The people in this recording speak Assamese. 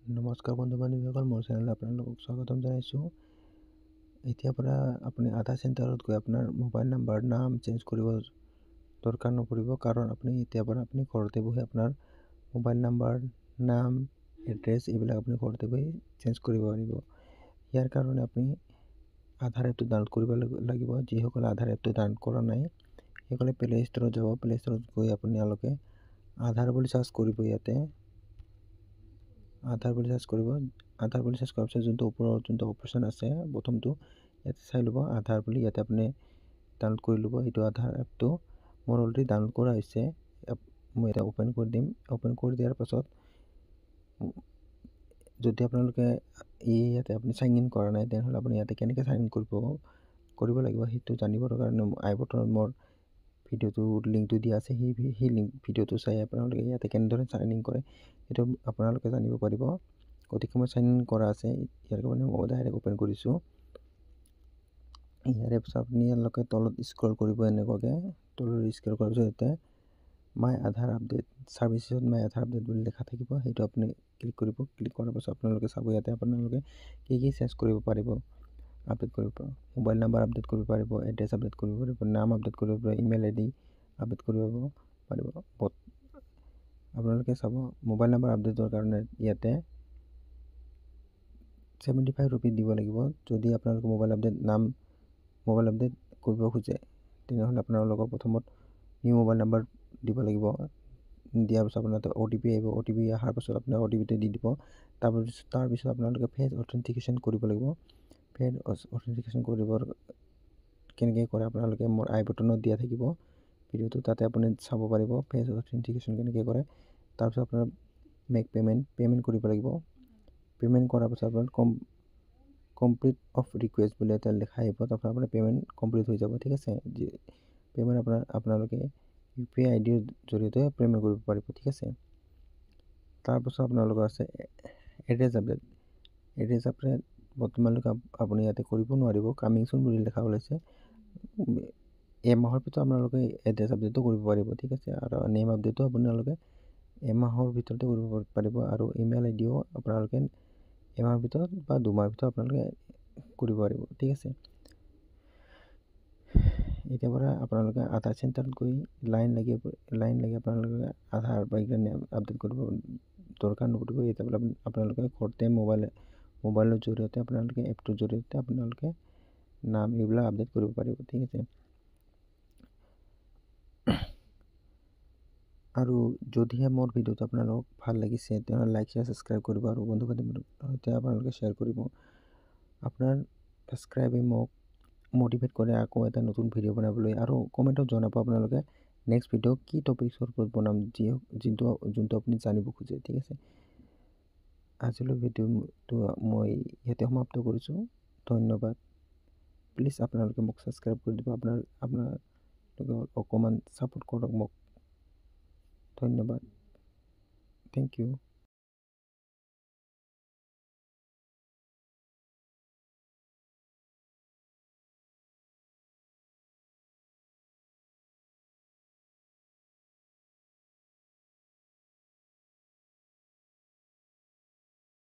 নমস্কাৰ বন্ধু বান্ধৱীসকল, মোৰ চেনেললৈ আপোনালোকক স্বাগতম জনাইছোঁ। এতিয়াৰ পৰা আপুনি আধাৰ চেণ্টাৰত গৈ আপোনাৰ মোবাইল নাম্বাৰ নাম চেঞ্জ কৰিব দৰকাৰ নপৰিব, কাৰণ এতিয়াৰ পৰা আপুনি ঘৰতে বহি আপোনাৰ মোবাইল নাম্বাৰ নাম এড্ৰেছ এইবিলাক আপুনি ঘৰতে বহি চেঞ্জ কৰিব পাৰিব। ইয়াৰ কাৰণে আপুনি আধাৰ এপটো ডাউনলোড কৰিব লাগিব। যিসকলে আধাৰ এপটো ডাউনলোড কৰা নাই সেইসকলে প্লে ষ্টৰত যাব। প্লে ষ্টৰত গৈ আপোনালোকে আধাৰ বুলি চাৰ্চ কৰিব। ইয়াতে আধাৰ বুলি চাৰ্চ কৰিব। আধাৰ বুলি চাৰ্চ কৰাৰ পিছত যোনটো ওপৰত যোনটো অপশ্যন আছে প্ৰথমটো ইয়াতে চাই ল'ব আধাৰ বুলি। ইয়াতে আপুনি ডাউনলোড কৰি ল'ব এইটো আধাৰ এপটো। মোৰ অলৰেডি ডাউনলোড কৰা হৈছে। মই এটা অ'পেন কৰি দিম। অ'পেন কৰি দিয়াৰ পাছত যদি আপোনালোকে ইয়াতে আপুনি চাইন ইন কৰা নাই তেনেহ'লে আপুনি ইয়াতে কেনেকৈ চাইন ইন কৰিব লাগিব সেইটো জানিবৰ কাৰণে আই বটনত মোৰ ভিডিঅ'টোৰ লিংকটো দিয়া আছে। সেই ভিডিঅ'টো চাই আপোনালোকে ইয়াতে কেনেদৰে চাইন ইন কৰে সেইটো আপোনালোকে জানিব পাৰিব। গতিকে মই চাইন ইন কৰা আছে, ইয়াৰ কাৰণে মই ডাইৰেক্ট অ'পেন কৰিছোঁ। ইয়াৰে পিছত আপুনি ইয়ালৈকে তলত স্ক্ৰল কৰিব। এনেকুৱাকৈ তলত স্ক্ৰল কৰাৰ পিছত ইয়াতে মাই আধাৰ আপডেট ছাৰ্ভিচেছত মাই আধাৰ আপডেট বুলি লিখা থাকিব, সেইটো আপুনি ক্লিক কৰিব। ক্লিক কৰাৰ পাছত আপোনালোকে চাব ইয়াতে আপোনালোকে কি চেঞ্জ কৰিব পাৰিব। আপডেট কৰিব পাৰিব, মোবাইল নাম্বাৰ আপডেট কৰিব পাৰিব, এড্ৰেছ আপডেট কৰিব পাৰিব, নাম আপডেট কৰিব পাৰিব, ইমেইল ID আপডেট কৰিব পাৰিব। আপোনালোকে চাব মোবাইল নাম্বাৰ আপডেটৰ কাৰণে ইয়াতে 75 ৰুপিজ দিব লাগিব। যদি আপোনালোকে মোবাইল আপডেট কৰিব খোজে তেনেহ'লে আপোনালোকৰ প্ৰথমত নিউ মোবাইল নাম্বাৰ দিব লাগিব। দিয়াৰ পিছত আপোনাৰ OTP আহিব। OTP অহাৰ পাছত আপোনাৰ OTPটো দি দিব। তাৰপিছত আপোনালোকে ফেচ অথেণ্টিকেশ্যন কৰিব লাগিব। ফেচ অথেণ্টিকেশ্যন কৰিবৰ কেনেকৈ কৰে আপোনালোকে মোৰ আই বটনত দিয়া থাকিব ভিডিঅ'টো, তাতে আপুনি চাব পাৰিব ফেচ অথেণ্টিকেশ্যন কেনেকৈ কৰে। তাৰপিছত আপোনাৰ মেক পে'মেণ্ট কৰিব লাগিব। পে'মেণ্ট কৰাৰ পাছত আপোনাৰ কমপ্লিট অফ ৰিকুৱেষ্ট বুলি এটা লিখা আহিব। তাৰপিছত আপোনাৰ পে'মেণ্ট কমপ্লিট হৈ যাব। ঠিক আছে, পে'মেণ্ট আপোনালোকে UPI IDৰ জৰিয়তে পে'মেণ্ট কৰিব পাৰিব। ঠিক আছে, তাৰপাছত আপোনালোকৰ আছে এড্ৰেছ আপডেট। বৰ্তমানলৈকে আপুনি ইয়াতে কৰিব নোৱাৰিব, কামিং চুন বুলি লিখা ওলাইছে। এমাহৰ ভিতৰত আপোনালোকে এড্ৰেছ আপডেটো কৰিব পাৰিব। ঠিক আছে, আৰু নেম আপডেটো আপোনালোকে এমাহৰ ভিতৰতে কৰিব পাৰিব, আৰু ইমেইল IDও আপোনালোকে এমাহৰ ভিতৰত বা 2 মাহৰ ভিতৰত আপোনালোকে কৰিব পাৰিব। ঠিক আছে, এতিয়াৰ পৰা আপোনালোকে আধাৰ চেণ্টাৰত গৈ লাইন লাগি আপোনালোকে আধাৰ বা এইকাৰণে আপডেট কৰিব দৰকাৰ নপৰিব। এতিয়া আপোনালোকে ঘৰতে মোবাইলৰ জৰিয়তে আপোনালোকে এপটোৰ জৰিয়তে আপোনালোকে নাম এইবিলাক আপডেট কৰিব পাৰিব। ঠিক আছে, আৰু যদিহে মোৰ ভিডিঅ'টো আপোনালোকক ভাল লাগিছে তেনেহ'লে লাইক শ্বেয়াৰ ছাবস্ক্ৰাইব কৰিব, আৰু বন্ধু বান্ধৱীৰ সৈতে আপোনালোকে শ্বেয়াৰ কৰিব। আপোনাৰ ছাবস্ক্ৰাইবে মোক মটিভেট কৰে আকৌ এটা নতুন ভিডিঅ' বনাবলৈ। আৰু কমেণ্টত জনাব আপোনালোকে নেক্সট ভিডিঅ' কি টপিকছৰ ওপৰত বনাম, যোনটো আপুনি জানিব খোজে। ঠিক আছে, আজিলৈ ভিডিঅ'টো মই ইয়াতে সমাপ্ত কৰিছোঁ। ধন্যবাদ। প্লিজ আপোনালোকে মোক ছাবস্ক্ৰাইব কৰি দিব। আপোনালোকে অকণমান ছাপোৰ্ট কৰক মোক। ধন্যবাদ, থেংক ইউ।